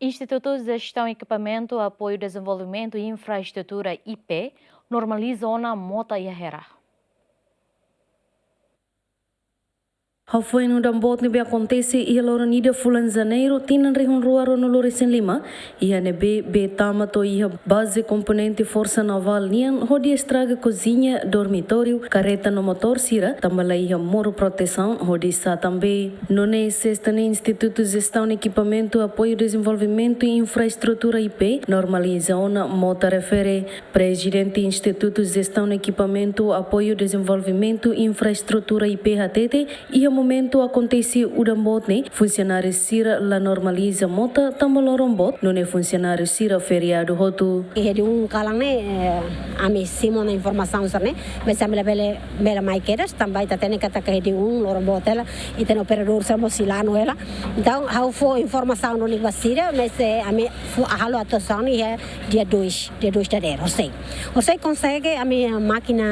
Instituto de Gestão e Equipamento, Apoio, Desenvolvimento e Infraestrutura IP normaliza a mota e a hera. Foi no dambot nebe acontece e a lora nida fulan janeiro tinan rihon ruaro no Loresin Lima e a nebe betama to ia base componente força naval nian hodi estraga cozinha dormitório careta no motor sira tambala ia moro proteção hodi sa também none sexta ne Instituto de Gestão e Equipamento Apoio Desenvolvimento e Infraestrutura IP normaliza ona mota refere presidente Instituto de Gestão e Equipamento Apoio Desenvolvimento e Infraestrutura IP HTT e momento acontece o dambot ne funcionário sira la normaliza mota tambaloron bot no ne funcionário sira feriado hotu Hedi kalang ne ami simo na informação sar ne mas amela bela mai quedas também tá tendo kata que hedi loron bot ela e tem operador sar mosilano ela então how for informação no língua sira mas ami fu halo atuação é dia 2 de janeiro você consegue a minha máquina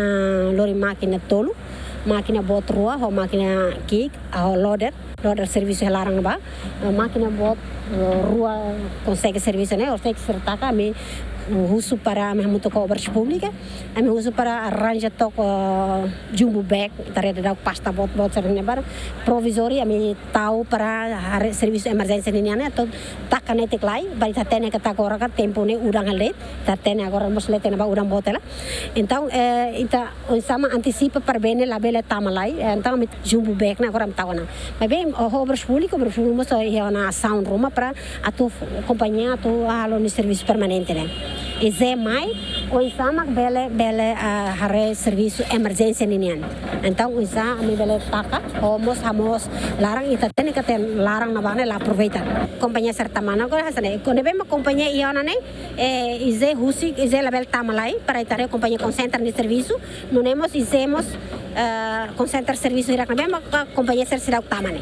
lori máquina tolo máquina bot rua ou máquina kick ou loader serviço larang ba máquina bot rua consegue serviço né ou sei que sertaca me uso para muito obras públicas me uso para arranjar toco jumbo bag tarefa da pasta bot sering bar provisório me tahu para serviço emergência ni né to takanete klai bari tatene kata agora ka tempo ne udang halet tatene agora mos lete na ba udang botela então ita sama antecipa para bene la bela tamalai então me jumbo bag na agora me tahu na mas bem obras públicas mos na sound room para atu companhia atu halo ni serviço permanente né e Zé Mai, o sama bele hare serviço emergência ninian. Então o sa ami bele taka, homos larang ita tene kate larang na bane la aproveita. Companhia certa mana agora hasane. Quando vem uma companhia iona né, Zé Husi, Zé label tamalai para itare companhia concentra ni serviço, não nemos izemos concentra serviço irak na bem companhia ser sirau tamane.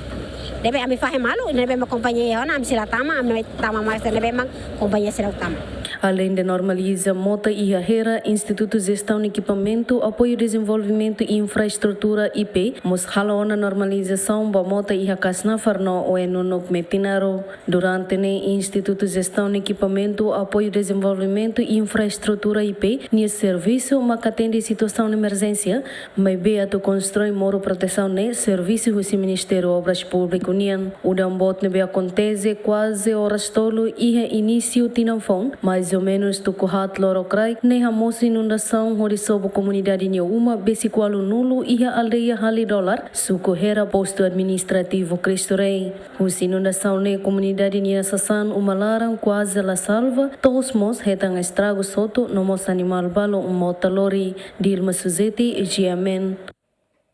Deve ami fahe malu, nebe uma companhia iona am sila tama, am tama mais nebe uma companhia sirau tama. Além de normaliza mota e a hera, Instituto de Gestão e Equipamento, Apoio Desenvolvimento e Infraestrutura IP, mos halona normalização ba mota e a kasna farno o enunok metinaro. Durante ne Instituto de Gestão e Equipamento, Apoio Desenvolvimento e Infraestrutura IP, nia serviço macatende situação de emergência, mas bea to constrói moro proteção ne serviço do Ministério Obras Públicas União. O dambot ne be acontece quase horas tolo e início tinanfon, mais ou menos do kuhat lorokrai ne hamos inundação horisobo comunidade uma besiqualo nulo e a aldeia hali dólar suco hera posto administrativo Cristo Rei. Os inundação ne comunidade nia sasan umalarang quase la salva todos mos hetang estrago soto no mos animal balo mota lori Dilma Suzeti e Giamen.